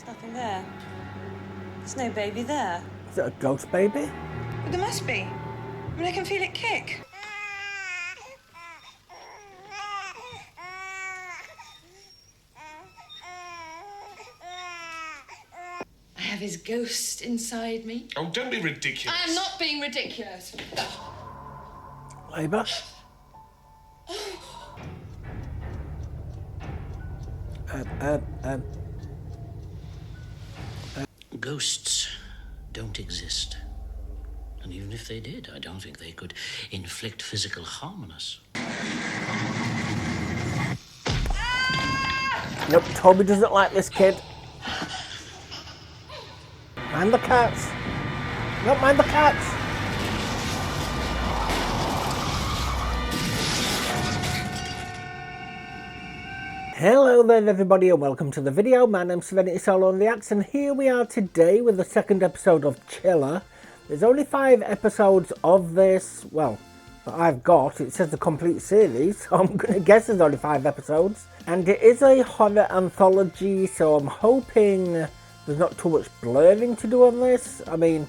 Nothing there. There's no baby there. Is it a ghost baby? But there must be. I mean, I can feel it kick. I have his ghost inside me. Oh, don't be ridiculous. I am not being ridiculous. Labour. Ghosts don't exist. And even if they did, I don't think they could inflict physical harm on us. Nope, Toby doesn't like this kid. Mind the cats. Nope, mind the cats. Hello there everybody and welcome to the video. My name's SerenitySoloREACTS and here we are today with the second episode of Chiller. There's only 5 episodes of this, well, that I've got. It says the complete series, so I'm going to guess there's only 5 episodes. And it is a horror anthology, so I'm hoping there's not too much blurring to do on this. I mean,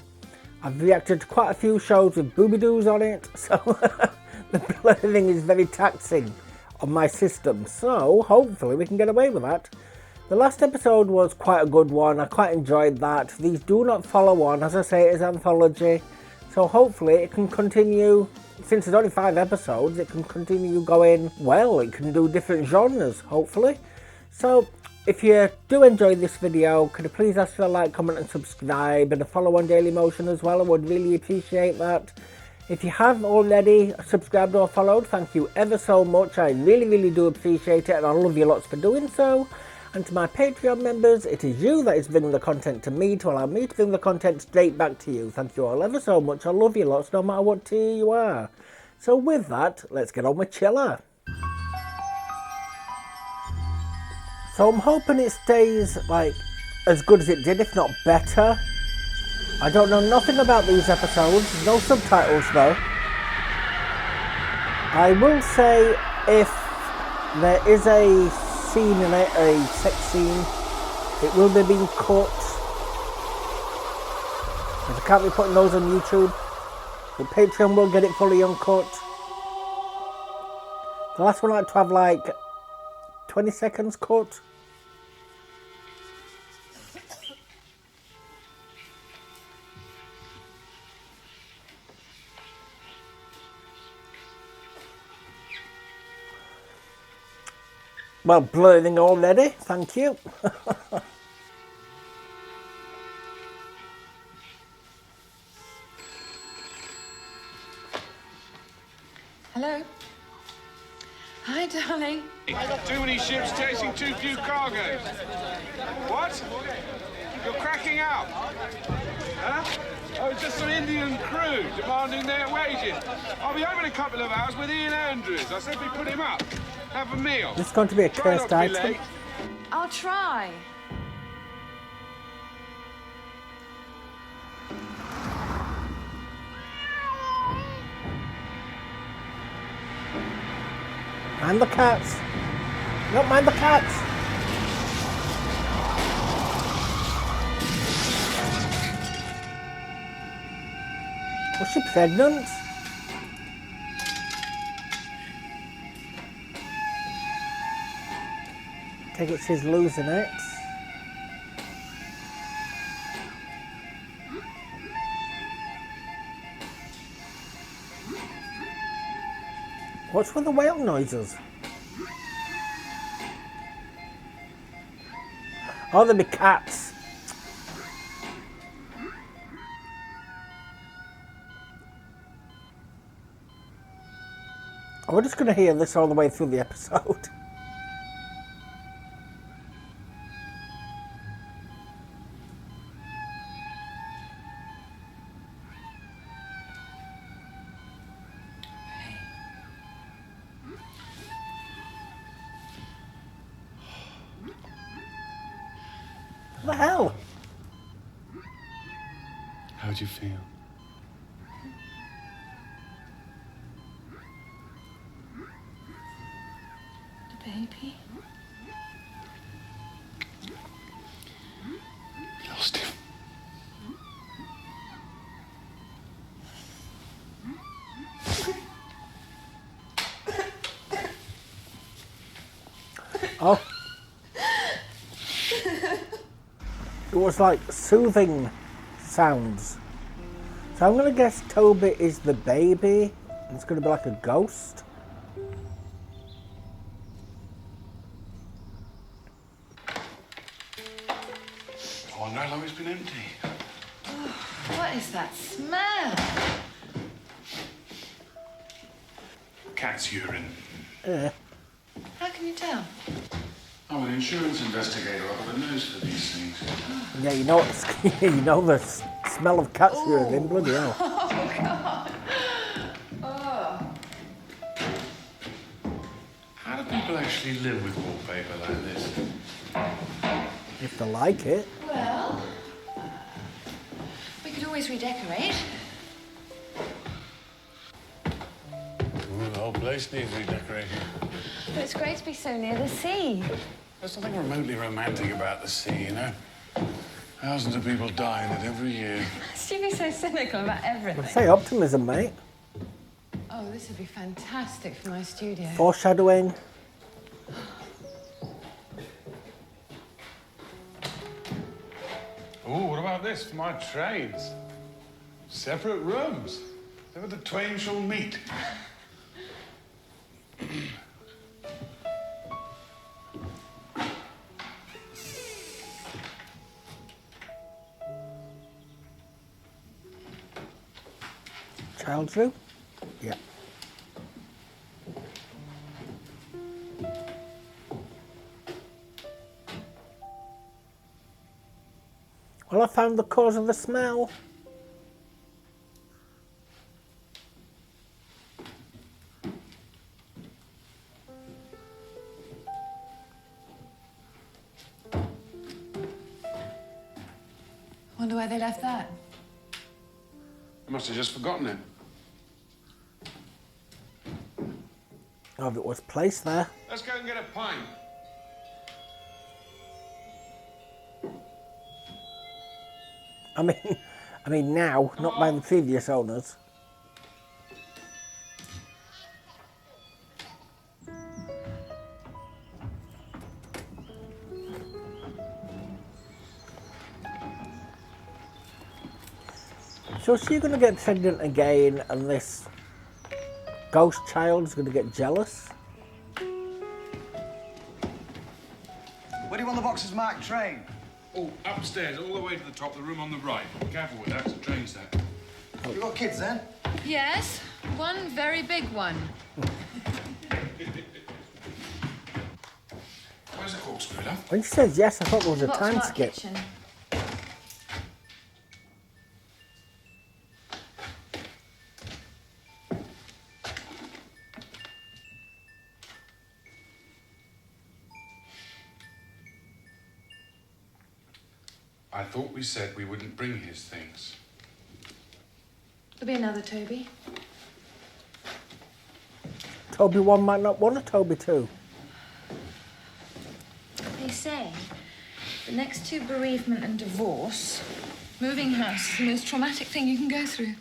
I've reacted to quite a few shows with booby-doos on it, so the blurring is very taxing on my system, so hopefully we can get away with that. The last episode was quite a good one. I quite enjoyed that. These do not follow on, as I say, it is anthology, so hopefully it can continue. Since there's only 5 episodes, it can continue going well. It can do different genres, hopefully. So if you do enjoy this video, could you please ask for a like, comment and subscribe, and a follow on Daily Motion as well? I would really appreciate that. If you have already subscribed or followed, thank you ever so much. I really do appreciate it, and I love you lots for doing so. And to my Patreon members, it is you that is bringing the content to me to allow me to bring the content straight back to you. Thank you all ever so much. I love you lots no matter what tier you are. So with that, let's get on with Chiller. So I'm hoping it stays like as good as it did, if not better. I don't know nothing about these episodes, no subtitles though. I will say if there is a scene in it, a sex scene, it will be being cut. Because I can't be putting those on YouTube. The Patreon will get it fully uncut. The last one I like to have like 20 seconds cut. Well, blurring already, thank you. Hello? Hi, darling. Too many ships chasing too few cargoes. What? You're cracking up? Huh? Oh, it's just some Indian crew demanding their wages. I'll be home in a couple of hours with Ian Andrews. I said we put him up. Have a meal. This is going to be a cursed item. I'll try. Mind the cats. Don't mind the cats. Was she pregnant? I think she's losing it. What's with the whale noises? Oh, there'll be cats. We're just going to hear this all the way through the episode. What the hell? How'd you feel? The baby? Oh. It was like soothing sounds. So I'm going to guess Toby is the baby. It's going to be like a ghost. I wonder how long it's been empty. Oh, what is that smell? Cat's urine. How can you tell? I'm an insurance investigator. I've got a nose for these things. Yeah, you know what? You know the smell of cat's urine in bloody hell. Oh, God. Oh. How do people actually live with wallpaper like this? If they like it. Well, we could always redecorate. Ooh, the whole place needs redecorating. But it's great to be so near the sea. There's something remotely romantic about the sea, you know? Thousands of people die in it every year. Stevie's so cynical about everything. Say optimism, mate. Oh, this would be fantastic for my studio. Foreshadowing. Oh, what about this for my trades? Separate rooms. Never the twain shall meet. Child's room? Yeah. Well, I found the cause of the smell. Wonder where they left that. I must have just forgotten it. Oh, it was placed there. Let's go and get a pint. I mean now, not by the previous owners. So is she going to get pregnant again and this ghost child's going to get jealous? Where do you want the boxes marked train? Oh, upstairs, all the way to the top, the room on the right. Careful with that, it's a train set. You got kids then? Yes, one very big one. Where's the corkscrew, love? When she says yes, I thought there was a Box time marked skip. kitchen. I thought we said we wouldn't bring his things. There'll be another Toby. Toby 1 might not want a Toby 2. They say the next to bereavement and divorce, moving house is the most traumatic thing you can go through.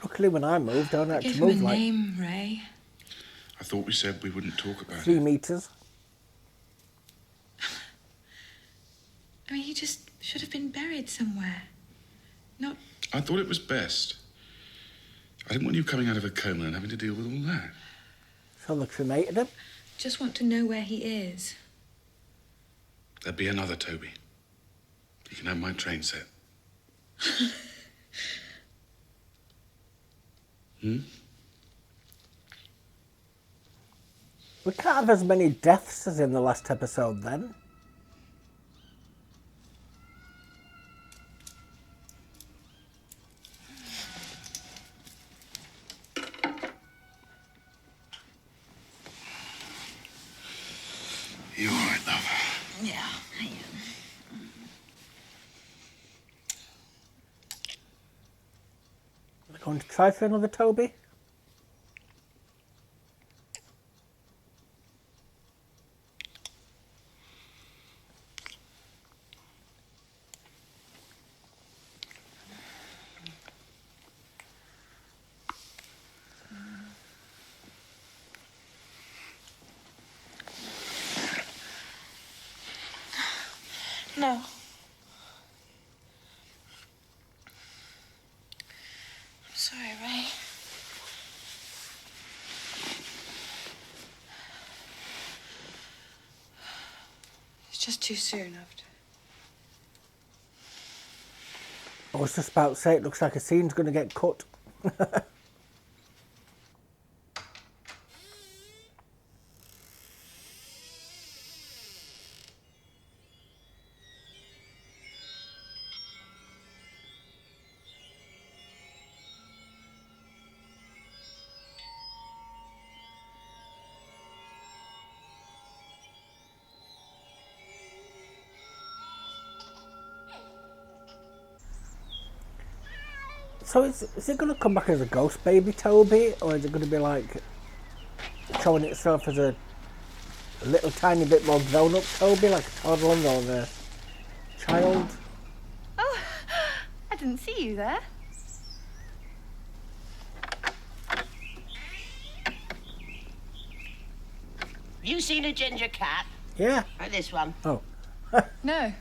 Luckily when I moved, I don't have Give to him move a like name, Ray. I thought we said we wouldn't talk about 3 it. meters. I mean, he just should have been buried somewhere. Not... I thought it was best. I didn't want you coming out of a coma and having to deal with all that. So they cremated him. Just want to know where he is. There'll be another Toby. You can have my train set. Hmm? We can't have as many deaths as in the last episode then. You all right, love? Yeah, I am. We're going to try for another Toby. No. I'm sorry, Ray. It's just too soon after. I was just about to say, it looks like a scene's going to get cut. So is it going to come back as a ghost baby Toby, or is it going to be like showing itself as a little tiny bit more grown up Toby, like a toddler or a child? Oh, I didn't see you there. You seen a ginger cat? Yeah. Or this one? Oh. No.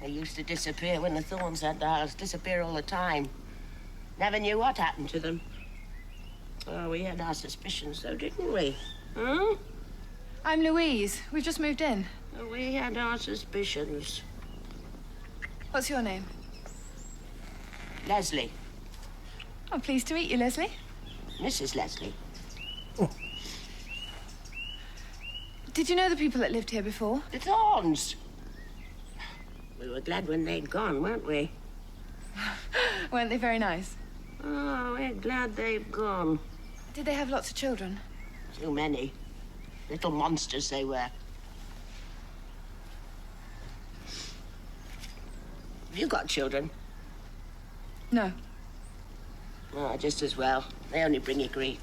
They used to disappear when the thorns had the house. Disappear all the time. Never knew what happened to them. Oh, we had our suspicions, though, didn't we? Hmm? I'm Louise. We've just moved in. Oh, we had our suspicions. What's your name? Leslie. Oh, pleased to meet you, Leslie. Mrs. Leslie. Did you know the people that lived here before? The Thorns. We were glad when they'd gone, weren't we? Weren't they very nice? Oh, we're glad they've gone. Did they have lots of children? Too many. Little monsters they were. Have you got children? No. Oh, just as well. They only bring you grief.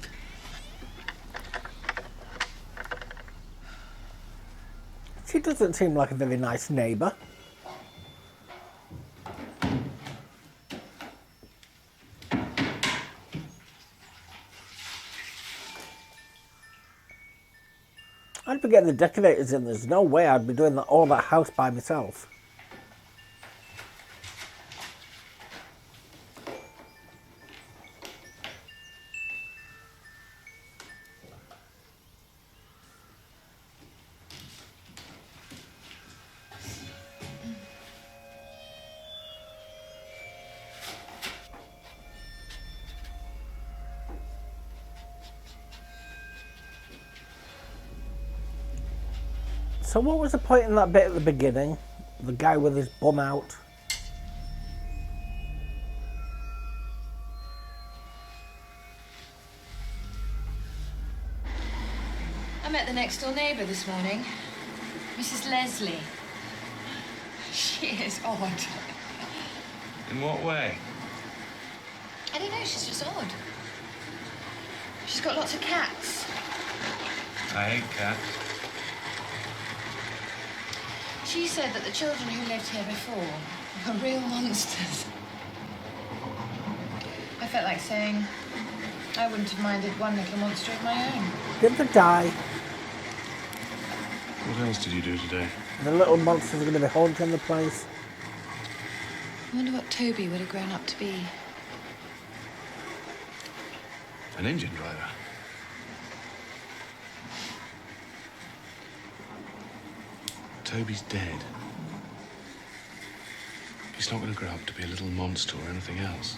She doesn't seem like a very nice neighbour. I'd be getting the decorators in. There's no way I'd be doing all that house by myself. So what was the point in that bit at the beginning? The guy with his bum out? I met the next door neighbour this morning. Mrs. Leslie. She is odd. In what way? I don't know, she's just odd. She's got lots of cats. I hate cats. She said that the children who lived here before were real monsters. I felt like saying I wouldn't have minded one little monster of my own. Did they die? What else did you do today? The little monsters are going to be haunting the place. I wonder what Toby would have grown up to be. An engine driver. Toby's dead. He's not going to grow up to be a little monster or anything else.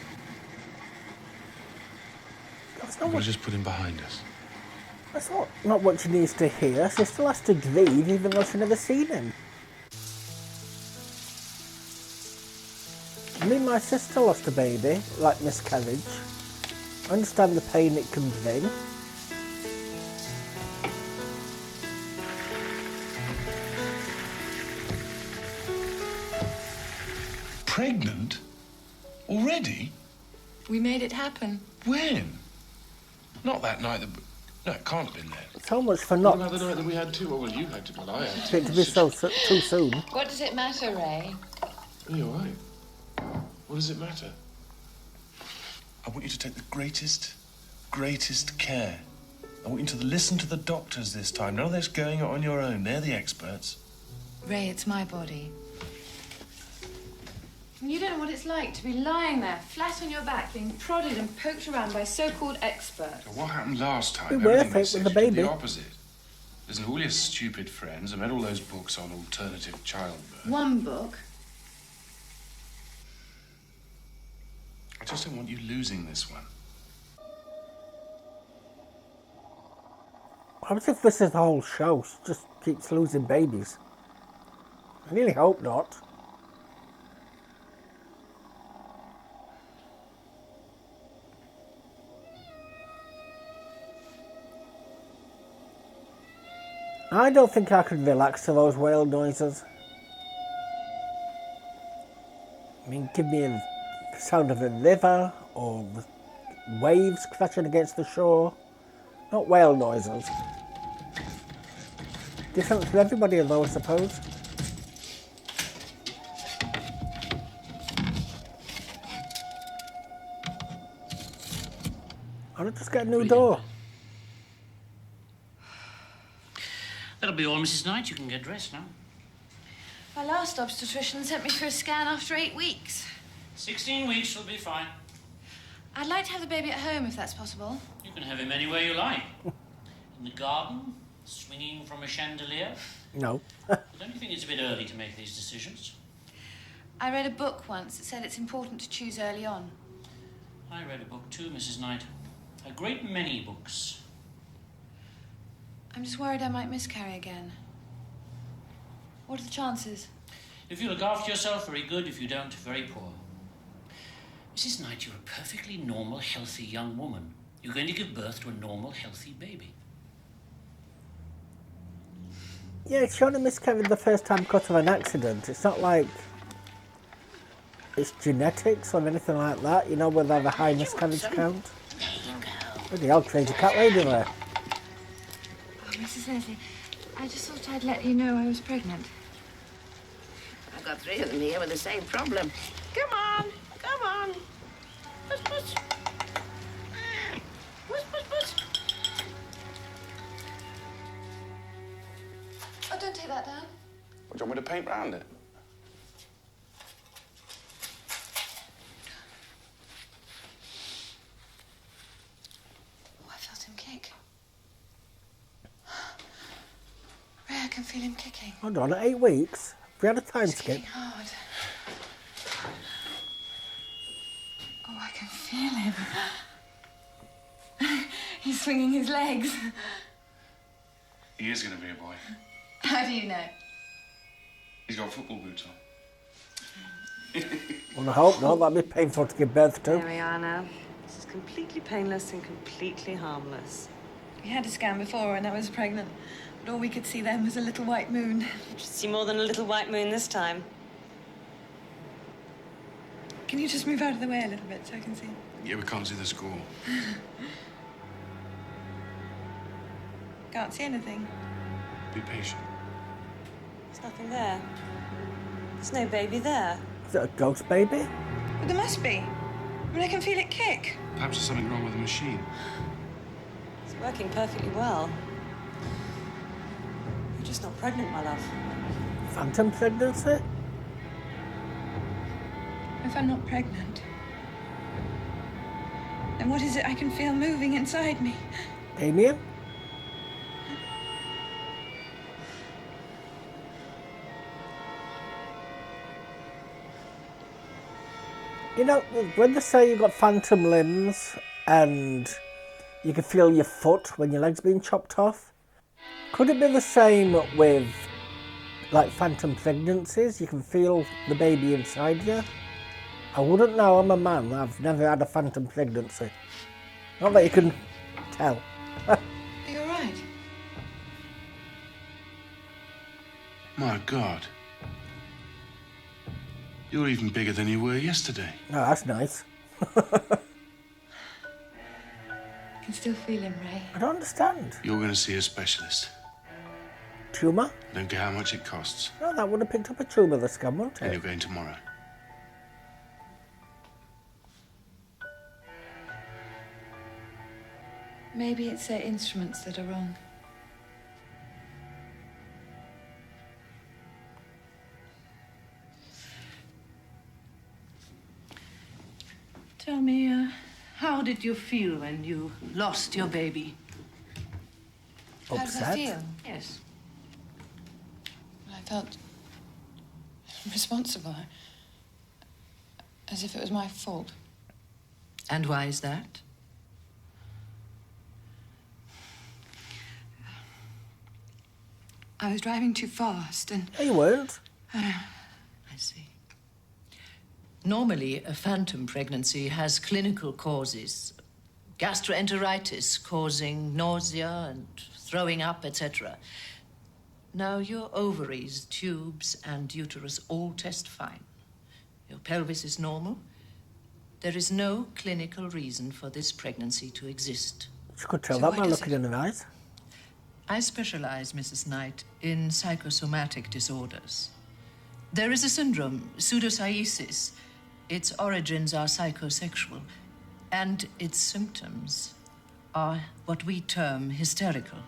That's We're not, going to just put him behind us. that's not what she needs to hear. She still has to grieve even though she's never seen him. I mean, my sister lost a baby, like miscarriage. I understand the pain it can bring. Pregnant? Already? We made it happen. When? Not that night that... No, it can't have been there. So much for What not about the night that we had two? Oh, well, you had to, well, I had for it to be so too soon. What does it matter, Ray? Are you all right? What does it matter? I want you to take the greatest care I want you to listen to the doctors this time. None of this going on your own. They're the experts. Ray, it's my body. And you don't know what it's like to be lying there, flat on your back, being prodded and poked around by so-called experts. So what happened last time? Be worth Everything they it said with the you did baby. the opposite. Listen, all your stupid friends, I read all those books on alternative childbirth. One book. I just don't want you losing this one. What if this is the whole show? She just keeps losing babies. I really hope not. I don't think I could relax to those whale noises. I mean, give me the sound of a river or the waves crashing against the shore. Not whale noises. Different for everybody though, I suppose. I'll just get a new door. That'll be all, Mrs. Knight. You can get dressed now. My last obstetrician sent me for a scan after 8 weeks. 16 weeks will be fine. I'd like to have the baby at home if that's possible. You can have him anywhere you like. In the garden, swinging from a chandelier. No. Don't you think it's a bit early to make these decisions? I read a book once that said it's important to choose early on. I read a book too, Mrs. Knight. A great many books. I'm just worried I might miscarry again. What are the chances? If you look after yourself, very good. If you don't, very poor. Mrs. Knight, you're a perfectly normal, healthy young woman. You're going to give birth to a normal, healthy baby. Yeah, she only miscarried the first time because of an accident. It's not like it's genetics or anything like that, you know, where they have a high miscarriage count. There you go. Bloody hell, crazy cat lady there. Oh, Mrs. Leslie, I just thought I'd let you know I was pregnant. I've got 3 of them here with the same problem. Come on, come on. Push, push. Push, push, push. Oh, don't take that down. What, do you want me to paint round it? Oh, I felt him kick. Ray, I can feel him kicking. Hold on, at 8 weeks? We had a time He's skip. kicking hard. Oh, I can feel him. He's swinging his legs. He is going to be a boy. How do you know? He's got football boots on. Well, I hope not. That'd be painful to give birth There to. we are now. This is completely painless and completely harmless. We had a scan before and I was pregnant, but all we could see then was a little white moon. You should see more than a little white moon this time. Can you just move out of the way a little bit so I can see? Yeah, we can't see the score. Can't see anything. Be patient. There's nothing there. There's no baby there. Is it a ghost baby? But there must be. I mean, I can feel it kick. Perhaps there's something wrong with the machine. It's working perfectly well. You're just not pregnant, my love. Phantom pregnancy? If I'm not pregnant, then what is it I can feel moving inside me? Damien? You know, when they say you've got phantom limbs and you can feel your foot when your leg's being chopped off, could it be the same with, like, phantom pregnancies? You can feel the baby inside you? I wouldn't know. I'm a man. I've never had a phantom pregnancy. Not that you can tell. Are you all right? My God. You're even bigger than you were yesterday. Oh, that's nice. I can still feel him, Ray. I don't understand. You're going to see a specialist. Tumour? I don't care how much it costs. No, that would have picked up a tumour, the scam, wouldn't And it? you're going tomorrow. Maybe it's their instruments that are wrong. Tell me, how did you feel when you lost your baby? How did I feel? Yes. Well, I felt responsible. As if it was my fault. And why is that? I was driving too fast and... You weren't. I see. Normally, a phantom pregnancy has clinical causes. Gastroenteritis causing nausea and throwing up, etc. Now, your ovaries, tubes, and uterus all test fine. Your pelvis is normal. There is no clinical reason for this pregnancy to exist. You could tell So that why by does looking in her eyes. I specialize, Mrs. Knight, in psychosomatic disorders. There is a syndrome, pseudocyesis. Its origins are psychosexual, and its symptoms are what we term hysterical.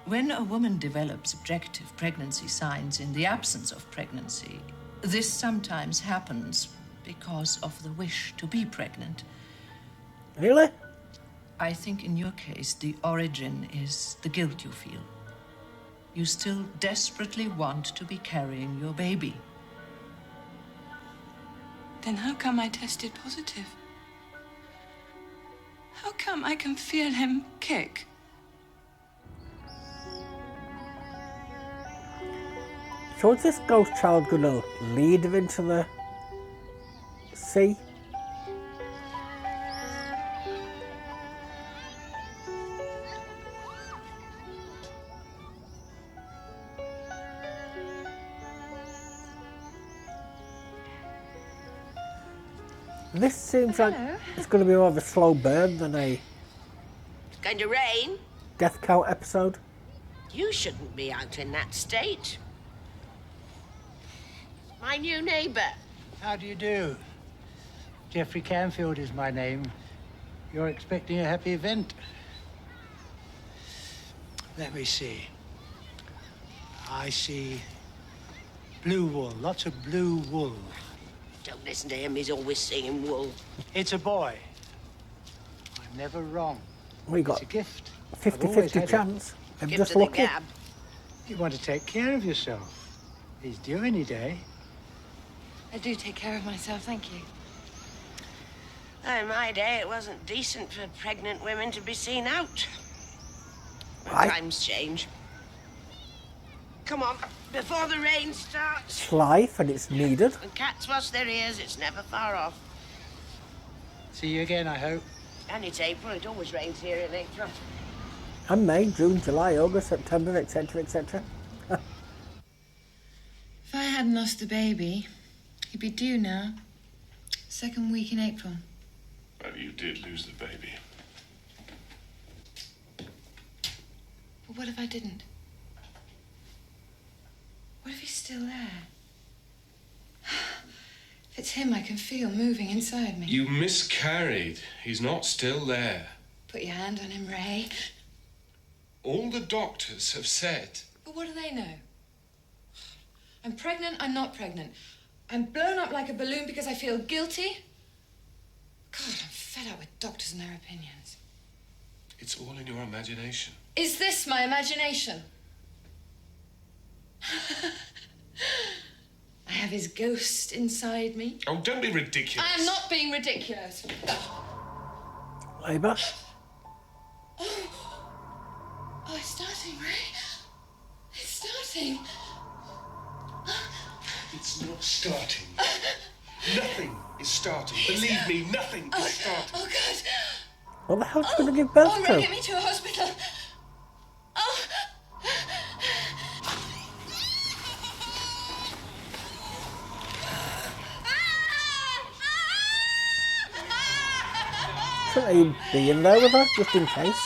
When a woman develops objective pregnancy signs in the absence of pregnancy, this sometimes happens because of the wish to be pregnant. Really? I think in your case, the origin is the guilt you feel. You still desperately want to be carrying your baby. Then how come I tested positive? How come I can feel him kick? So is this ghost child gonna lead her into the sea? This seems like it's going to be more of a slow burn than a It's going to rain. death count episode. You shouldn't be out in that state. My new neighbour. How do you do? Geoffrey Canfield is my name. You're expecting a happy event. Let me see. I see blue wool, lots of blue wool. Don't listen to him, he's always singing wool. It's a boy. I'm never wrong. We got It's a gift. 50-50 chance. I'm Give just to the lucky. gab. You want to take care of yourself. He's due any day. I do take care of myself, thank you. In my day, it wasn't decent for pregnant women to be seen out. Right. Times change. Come on, before the rain starts. It's life and it's needed. When cats wash their ears, it's never far off. See you again, I hope. And it's April, it always rains here in April. And May, June, July, August, September, etc., etc. If I hadn't lost the baby, he'd be due now. Second week in April. Well, you did lose the baby. But what if I didn't? What if he's still there? If it's him I can feel moving inside me. You miscarried. He's not still there. Put your hand on him, Ray. All the doctors have said. But what do they know? I'm pregnant, I'm not pregnant. I'm blown up like a balloon because I feel guilty. God, I'm fed up with doctors and their opinions. It's all in your imagination. Is this my imagination? I have his ghost inside me. Oh, don't be ridiculous. I am not being ridiculous. Labour. Oh, it's starting, Ray. It's starting. It's not starting. Nothing is starting. Believe me, nothing is starting. Oh, God. What the hell's going to give birth Oh, to? Ray, get me to a hospital. Oh. Shouldn't he be in there with her, just in case?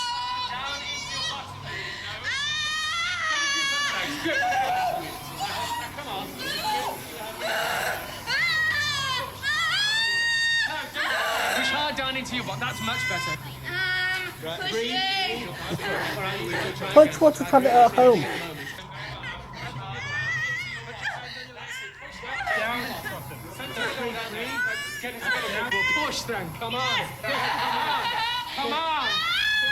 Push hard down into your butt. That's much better. Punch wants to have it at home. Push then, come on. Come on.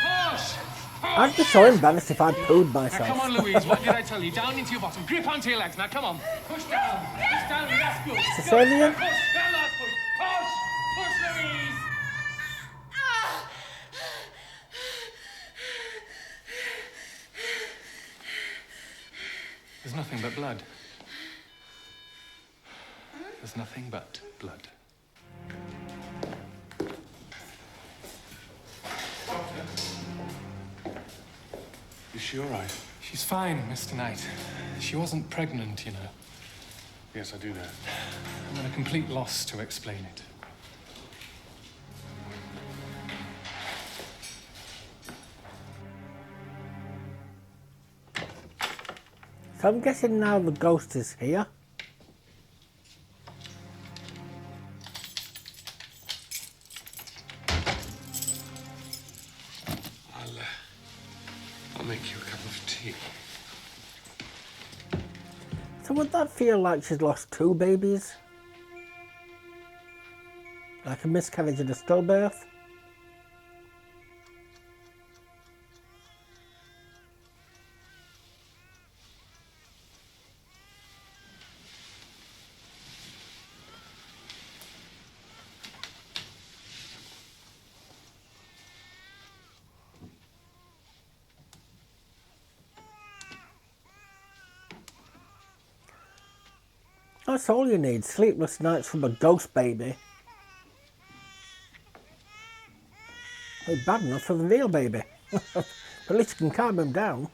Push. I'd be so embarrassed if I pooed myself. Now, come on, Louise, what did I tell you? Down into your bottom. Grip onto your legs. Now, come on. Push down. Push down. That's good. Cesarean? Push. That last push. Push. Push, Louise. There's nothing but blood. There's nothing but blood. Is she all right? She's fine, Mr. Knight. She wasn't pregnant, you know. Yes, I do know. I'm at a complete loss to explain it. So I'm guessing now the ghost is here. I'll make you a cup of tea. So would that feel like she's lost 2 babies? Like a miscarriage and a stillbirth? That's all you need, sleepless nights from a ghost baby. It's bad enough for the real baby. At least you can calm him down.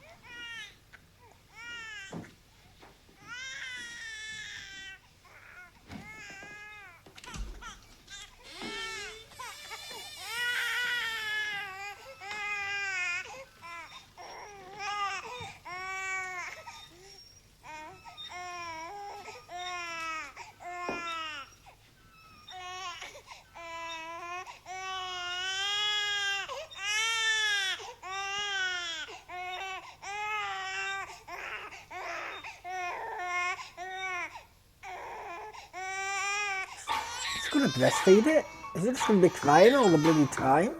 Going to breastfeed it? Is it just going to be crying all the bloody time?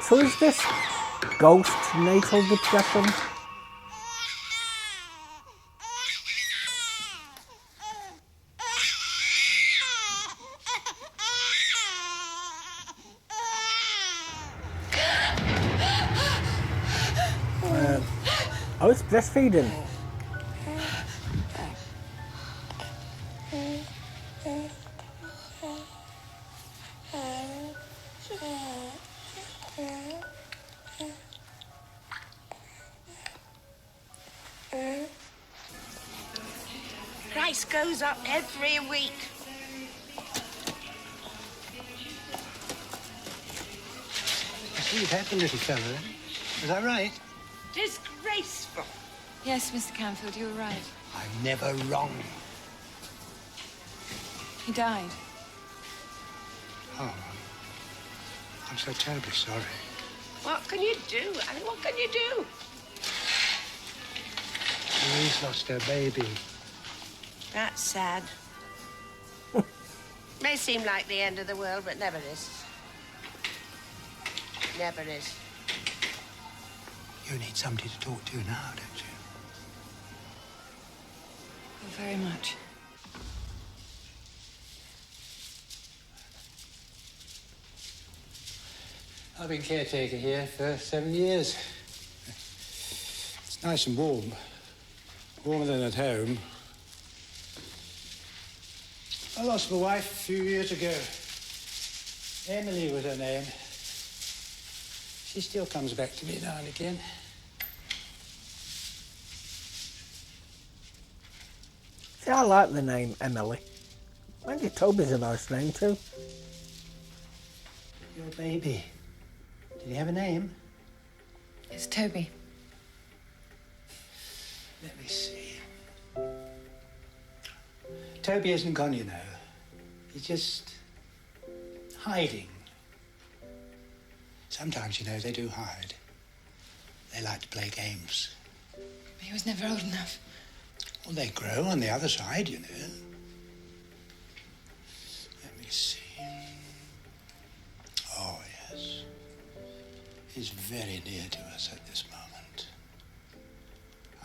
So is this ghost natal depression? Oh, it's breastfeeding. Price goes up every week. I see you've had the little fella, then. Is that right? Disgraceful. Yes, Mr. Canfield, you were right. I'm never wrong. He died. Oh, I'm so terribly sorry. What can you do? I mean, what can you do? Louise lost her baby. That's sad. May seem like the end of the world, but never is. Never is. You need somebody to talk to now, don't you? Oh, very much. I've been caretaker here for 7 years. It's nice and warm. Warmer than at home. I lost my wife a few years ago. Emily was her name. She still comes back to me now and again. See, I like the name Emily. Maybe Toby's a nice name too. Your baby. Did he have a name? It's Toby. Let me see. Toby isn't gone, you know. He's just hiding. Sometimes, you know, they do hide. They like to play games. He was never old enough. Well, they grow on the other side, you know. Let me see. Oh, yes. He's very near to us at this moment.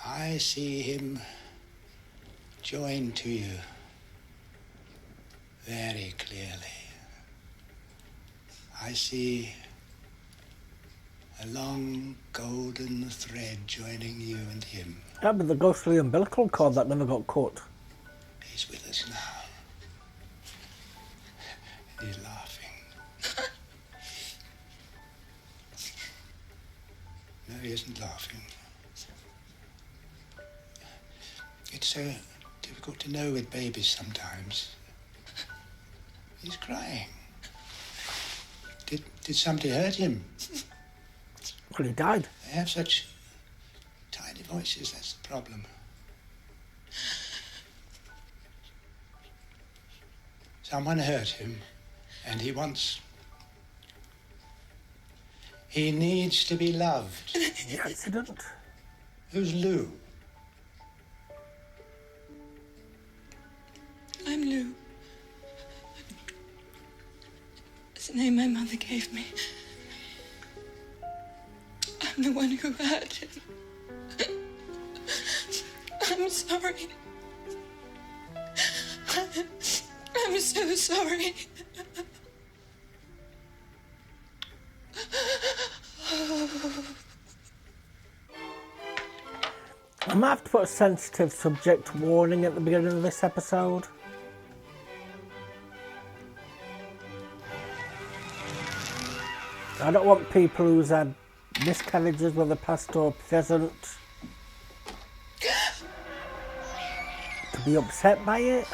I see him joined to you very clearly. I see a long golden thread joining you and him. That'd be the ghostly umbilical cord that never got cut. He's with us now. He's laughing. No, he isn't laughing. It's so difficult to know with babies sometimes. He's crying. Did somebody hurt him? Well, he died. They have such tiny voices, that's the problem. Someone hurt him, and he needs to be loved. The accident? Who's Lou? I'm Lou. It's the name my mother gave me. I'm the one who hurt him. I'm sorry. I'm so sorry. I might have to put a sensitive subject warning at the beginning of this episode. I don't want people who's had miscarriages, whether past or present, to be upset by it.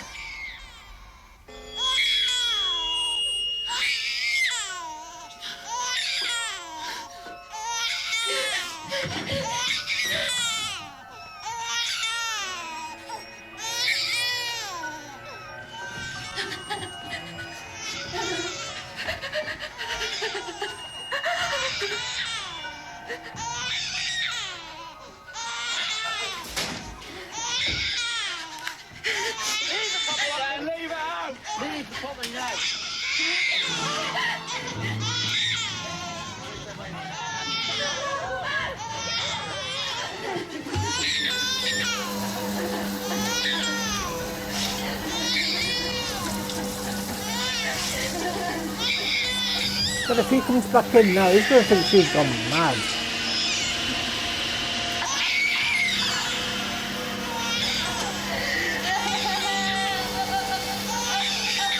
But if he comes back in now, he's going to think she's gone mad.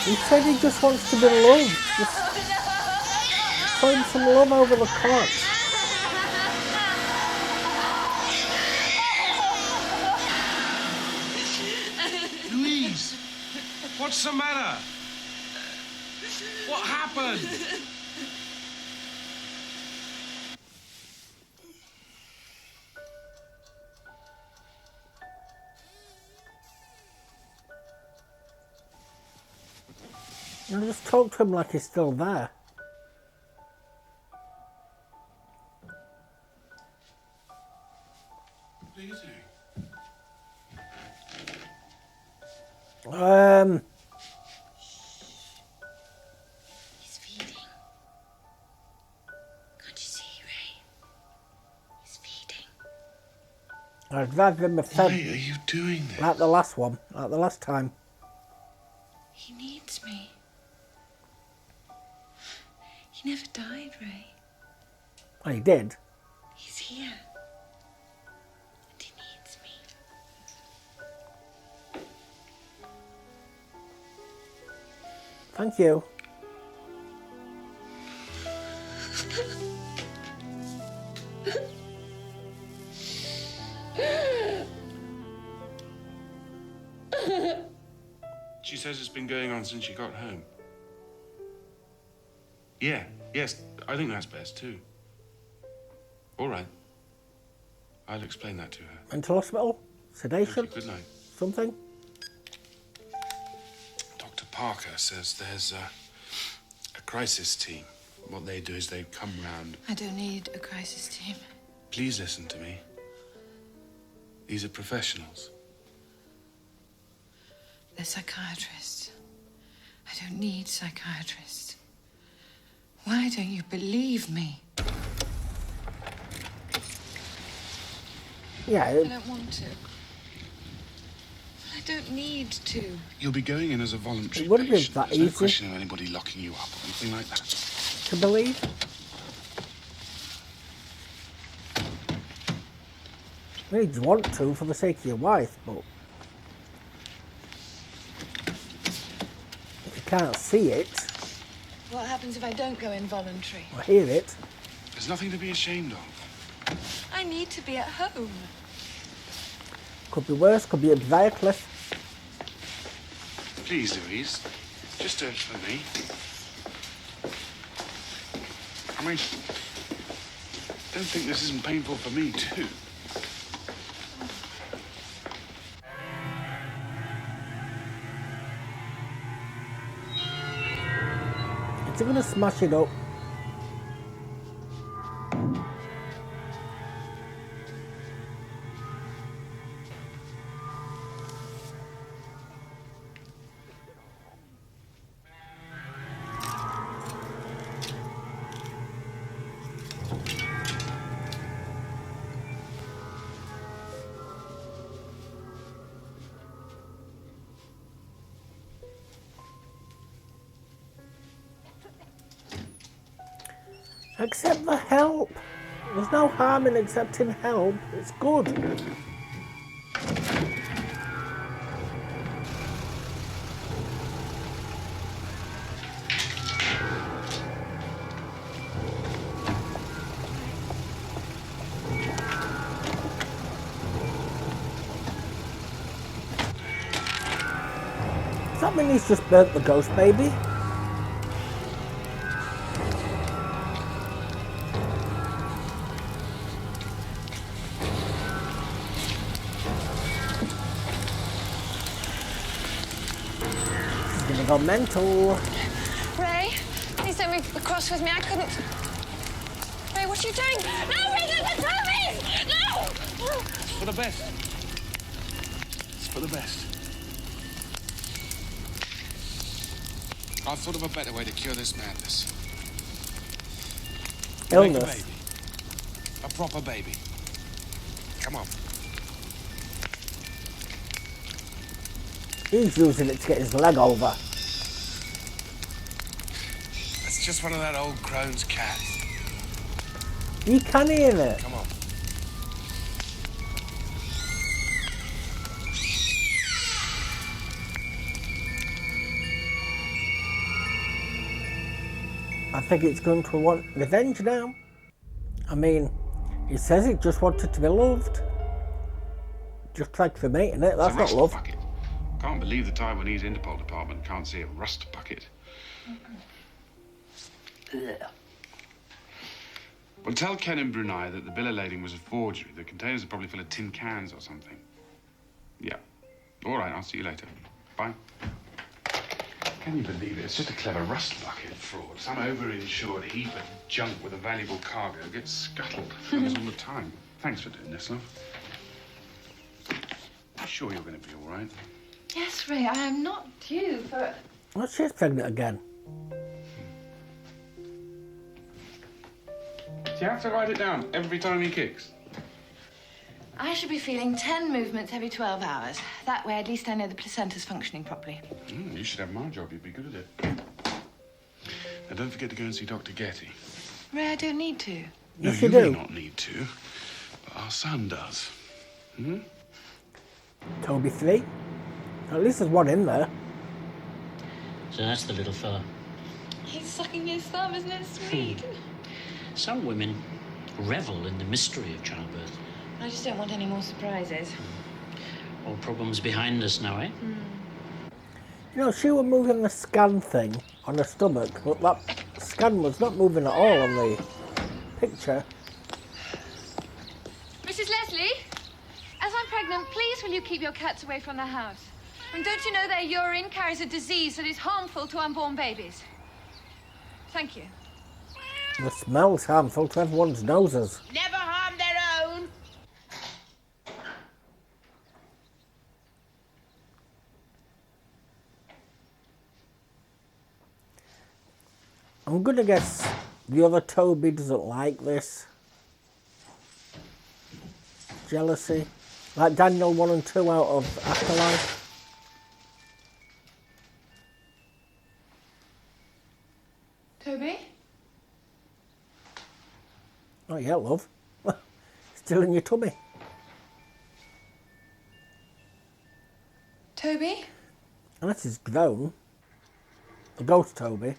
He said he just wants to be loved. Just put him some love over the cot. Louise, what's the matter? What happened? And just talk to him like he's still there. What are you doing? He's feeding. Can't you see, Ray? He's feeding. I'd rather him have Why fed are you doing this? like the last one, like the last time. He needs me. He never died, Ray. Well, he did. He's here. And he needs me. Thank you. She says it's been going on since she got home. Yeah. Yes, I think that's best, too. All right. I'll explain that to her. Mental hospital? Sedation? Okay, good night. Something? Dr. Parker says there's a crisis team. What they do is they come round. I don't need a crisis team. Please listen to me. These are professionals. They're psychiatrists. I don't need psychiatrists. Why don't you believe me? Yeah. I don't want to. I don't need to. You'll be going in as a voluntary It wouldn't be patient. that There's no easy. question of anybody locking you up or anything like that. To believe? I mean, you want to for the sake of your wife, but if you can't see it What happens if I don't go involuntary? or hear it, There's nothing to be ashamed of. I need to be at home. could be worse, could be a desire cliff. Please, Louise, just do it for me. I mean, don't think this isn't painful for me, too. Is he gonna smash it up? Accept the help. There's no harm in accepting help. It's good. Does that mean he's just burnt the ghost baby? Gonna go mental. Ray, please don't move across with me. I couldn't. Ray, what are you doing? No, Ray, don't tell me! No! It's for the best. It's for the best. I've thought of a better way to cure this madness. Make a Illness. baby. A proper baby. Come on. He's using it to get his leg over. It's just one of that old crone's cats. You can hear it. Come on. I think it's going to want revenge now. I mean, he says it just wanted to be loved. Just tried cremating it, that's not rust love. bucket. Can't believe the Taiwanese Interpol department can't see a rust bucket. Well, tell Ken in Brunei that the bill of lading was a forgery. The containers are probably full of tin cans or something. Yeah. All right, I'll see you later. Bye. Can you believe it? It's just a clever rust bucket fraud. Some over-insured heap of junk with a valuable cargo gets scuttled. Happens all the time. Thanks for doing this, love. I'm sure you're going to be all right. Yes, Ray, I am not due for... Well, she's pregnant again. Do you have to write it down every time he kicks? I should be feeling 10 movements every 12 hours. That way, at least I know the placenta's functioning properly. You should have my job. You'd be good at it. Now, don't forget to go and see Dr. Getty. Ray, I don't need to. No, Yes, you you may do. not need to, but our son does. Hmm? Toby 3. At least there's one in there. So that's the little fella. He's sucking his thumb, isn't it sweet? Some women revel in the mystery of childbirth. I just don't want any more surprises. All problems behind us now, eh? You know, she was moving the scan thing on her stomach, but that scan was not moving at all on the picture. Mrs. Leslie, as I'm pregnant, please will you keep your cats away from the house? And don't you know their urine carries a disease that is harmful to unborn babies? Thank you. The smell's harmful to everyone's noses. Never harm their own. I'm gonna guess the other Toby doesn't like this. Jealousy. Like Daniel 1 and 2 out of Afterlife. Toby? Oh yeah, love. Still in your tummy. Toby? Unless he's grown. The ghost Toby.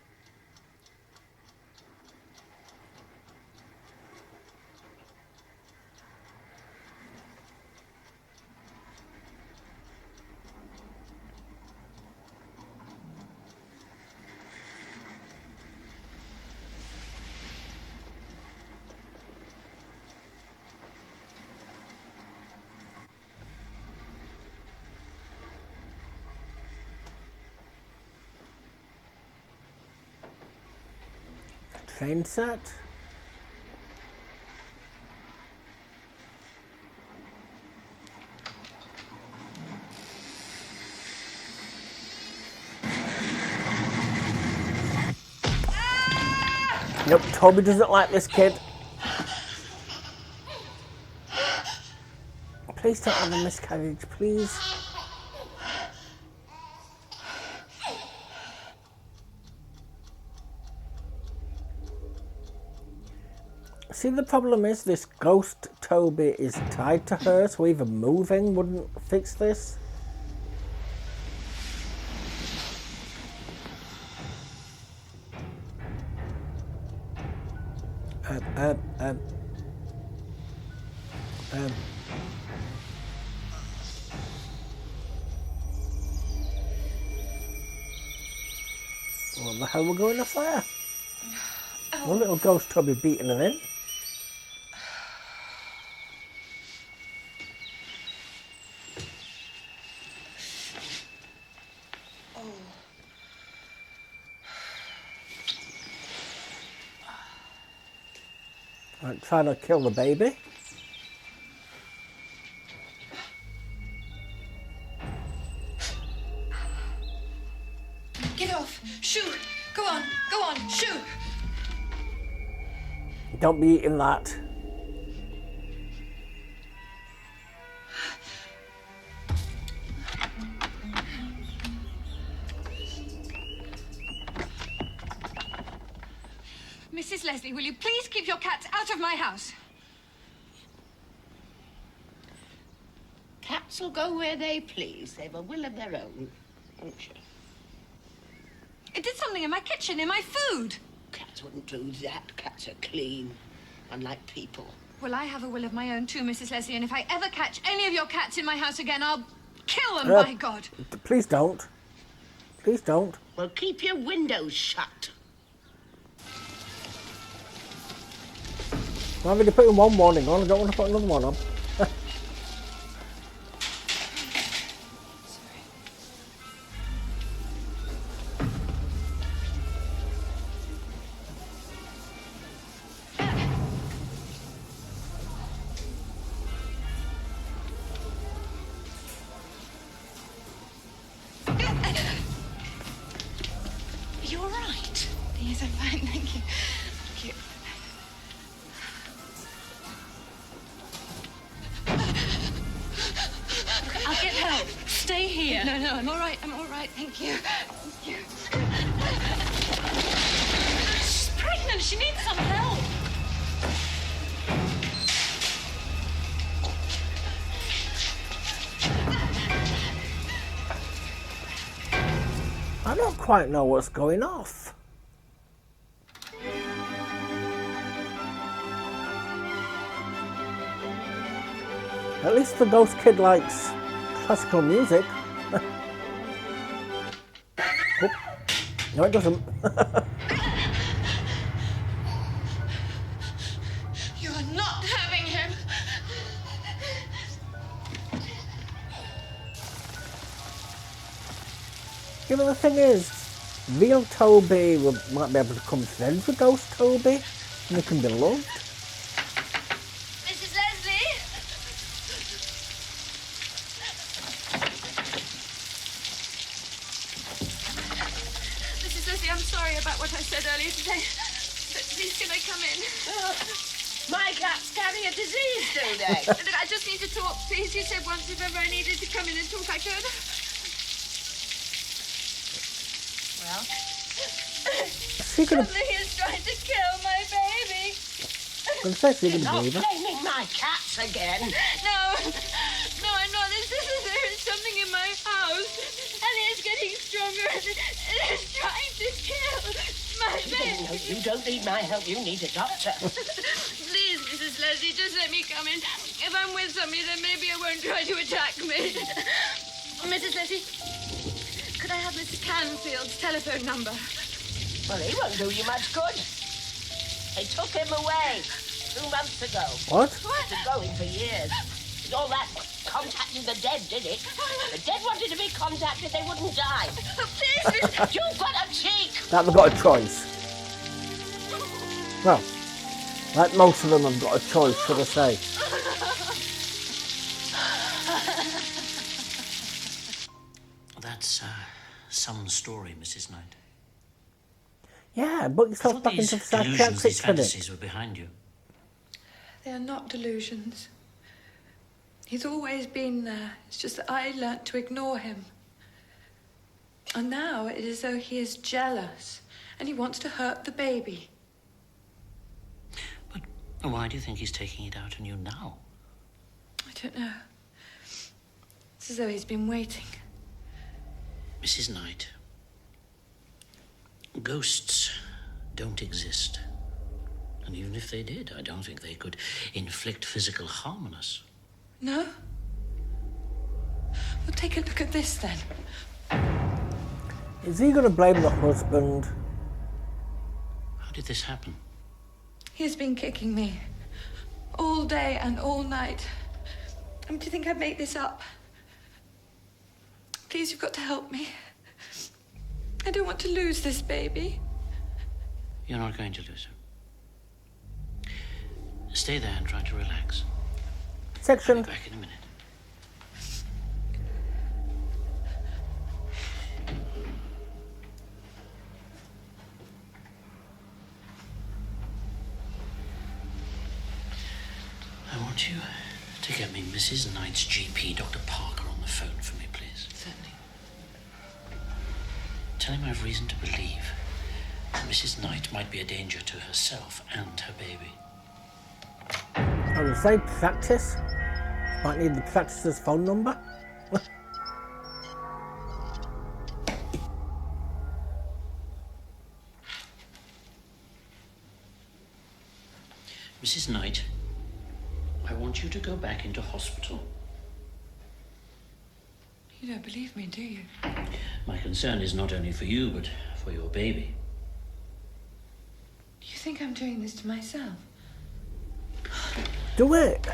Train set. Nope, Toby doesn't like this kid. Please don't have a miscarriage, please. See, the problem is this ghost Toby is tied to her, so even moving wouldn't fix this. What the hell, we're going off there? One little ghost Toby beating her in. Right, trying to kill the baby. Get off! Shoo! Go on, shoo! Don't be eating that. Mrs. Leslie, will you please keep your cats out of my house? Cats will go where they please. They've a will of their own, won't you? It did something in my kitchen, in my food. Cats wouldn't do that. Cats are clean, unlike people. Well, I have a will of my own too, Mrs. Leslie, and if I ever catch any of your cats in my house again, I'll kill them, by God. Please don't. Please don't. Well, keep your windows shut. I'm already putting one warning on, I don't want to put another one on. Are you all right? Yes, I'm fine, thank you. Thank you. I'll get help. Stay here. No, I'm all right, thank you. Thank you. She's pregnant, she needs some help. I don't quite know what's going off. At least the ghost kid likes classical music. Oh. No, it doesn't. Yeah, but the thing is, real Toby might be able to become friends with Ghost Toby, and they can be loved. Mrs. Leslie? Mrs. Leslie, I'm sorry about what I said earlier today, but please can I come in? My cats carry a disease, do they? Look, I just need to talk, please. You said once if ever I needed to come in and talk, I could. Well? Something is trying to kill my baby. I'm so sick of Not the blaming my cats again. No, I'm not. There is something in my house, and it's getting stronger, and it's trying to kill my baby. No, you don't need my help. You need a doctor. Please, Mrs. Leslie, just let me come in. If I'm with somebody, then maybe it won't try to attack me. Mrs. Leslie, could I have Mr. Canfield's telephone number? Well, he won't do you much good. They took him away 2 months ago. What? He's been going for years. All that contacting the dead did it. The dead wanted to be contacted, they wouldn't die. Please, you've got a cheek. That they've got a choice. Well, like most of them have got a choice, should I say. That's some story, Mrs. Knight. Yeah, book yourself back into the psychiatric These clinic. fantasies were behind you. They are not delusions. He's always been there. It's just that I learnt to ignore him. And now it is as though he is jealous and he wants to hurt the baby. But why do you think he's taking it out on you now? I don't know. It's as though he's been waiting. Mrs. Knight, ghosts don't exist. And even if they did, I don't think they could inflict physical harm on us. No? Well, take a look at this then. Is he going to blame the husband? How did this happen? He has been kicking me all day and all night. Do you think I'd make this up? Please, you've got to help me. I don't want to lose this baby. You're not going to lose her. Stay there and try to relax. Section. I'll be back in a minute. I want you to get me Mrs. Knight's GP, Dr. Parker, on the phone for me, please. Certainly. Tell him I've reason to believe that Mrs. Knight might be a danger to herself and her baby. I would say practice. Might need the practicer's phone number. Mrs. Knight, I want you to go back into hospital. You don't believe me, do you? My concern is not only for you, but for your baby. You think I'm doing this to myself? Do it.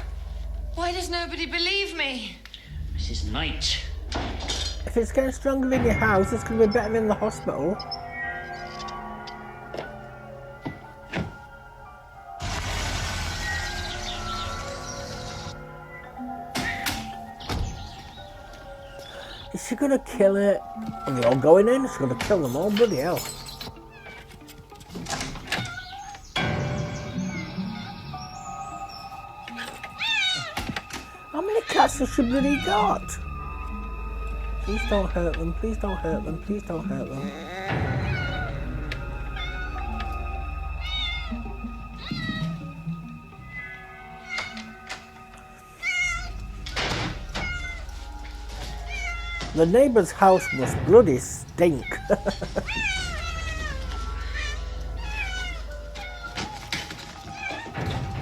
Why does nobody believe me? Mrs. Knight. If it's getting stronger in your house, it's going to be better in the hospital. Is she going to kill it? Are they all going in? She's going to kill them all, bloody hell. How many cats has she bloody got? Please don't hurt them, please don't hurt them, please don't hurt them. The neighbour's house must bloody stink.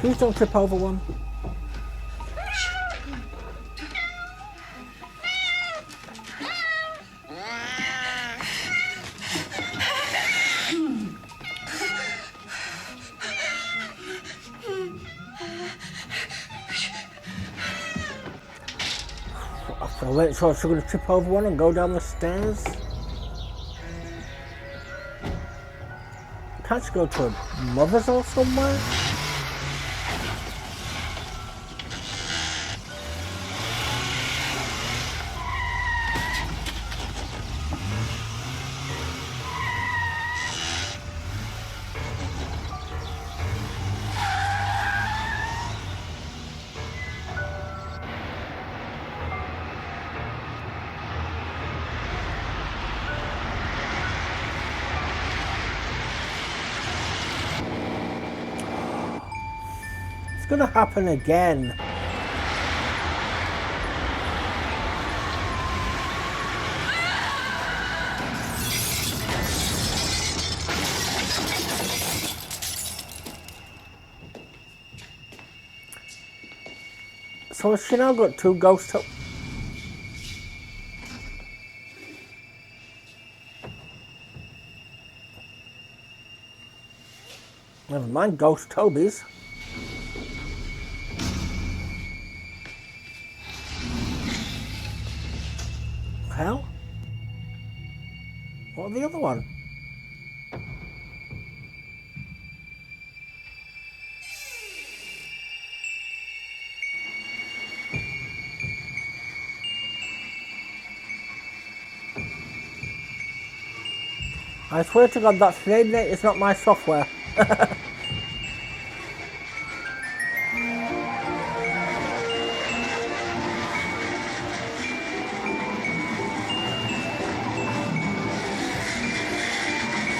Please don't trip over one. I wait so she's going to trip over one and go down the stairs. Can't she go to her mother's or somewhere? It's gonna happen again. So has she now got two ghost Never mind, ghost Tobys. Hell? What the other one? I swear to God, that Serenity is not my software.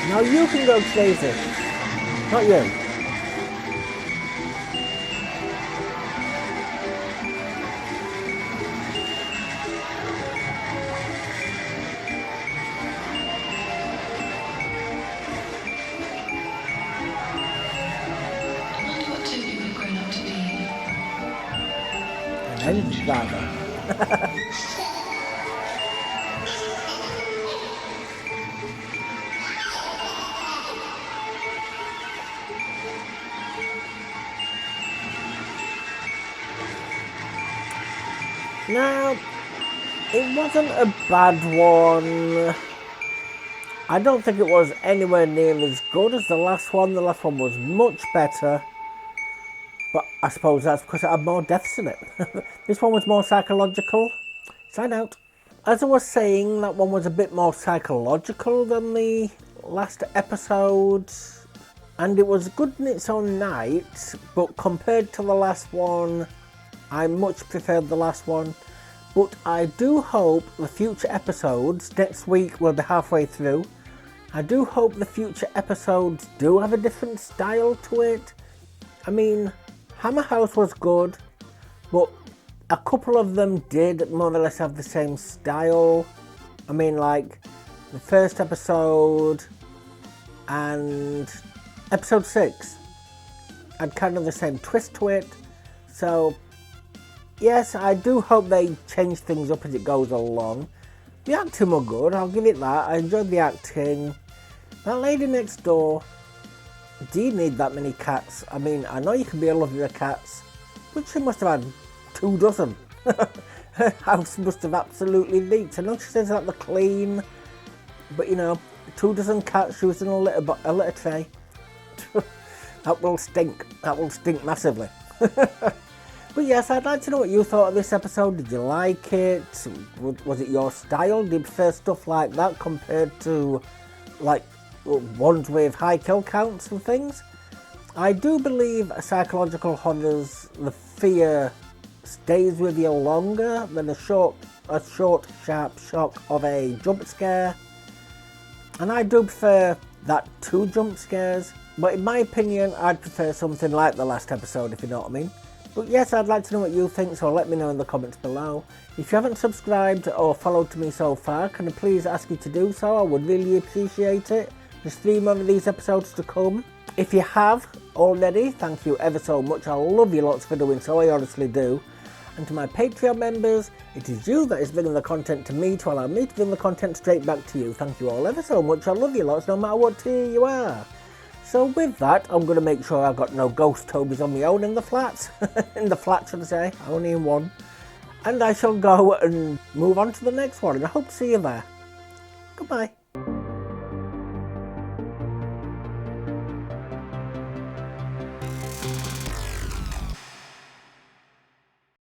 Now you can go crazy, not you. I wonder what Toby would have grown up to be. An engine driver. Now, it wasn't a bad one. I don't think it was anywhere near as good as the last one. The last one was much better. But I suppose that's because it had more deaths in it. This one was more psychological. Sign out. As I was saying, that one was a bit more psychological than the last episode. And it was good in its own night. But compared to the last one, I much preferred the last one. But I do hope the future episodes, next week we'll be halfway through, I do hope the future episodes do have a different style to it. I mean, Hammer House was good, but a couple of them did more or less have the same style. I mean, like the first episode and episode 6 had kind of the same twist to it. So yes, I do hope they change things up as it goes along. The acting were good, I'll give it that. I enjoyed the acting. That lady next door, do you need that many cats? I mean, I know you can be in love with the cats, but she must have had 2 dozen. Her house must have absolutely leaked. I know she says that they're clean, but you know, 2 dozen cats she was in a litter tray. That will stink. That will stink massively. But yes, I'd like to know what you thought of this episode. Did you like it? Was it your style? Did you prefer stuff like that compared to like ones with high kill counts and things? I do believe psychological horrors, the fear stays with you longer than a short, sharp shock of a jump scare. And I do prefer that 2 jump scares. But in my opinion, I'd prefer something like the last episode, if you know what I mean. But yes, I'd like to know what you think, so let me know in the comments below. If you haven't subscribed or followed me so far, can I please ask you to do so? I would really appreciate it. There's 3 more of these episodes to come. If you have already, thank you ever so much. I love you lots for doing so, I honestly do. And to my Patreon members, it is you that is bringing the content to me to allow me to bring the content straight back to you. Thank you all ever so much. I love you lots, no matter what tier you are. So with that, I'm going to make sure I've got no ghost Tobys on my own in the flats. In the flat, should I say. Only in one. And I shall go and move on to the next one. And I hope to see you there. Goodbye.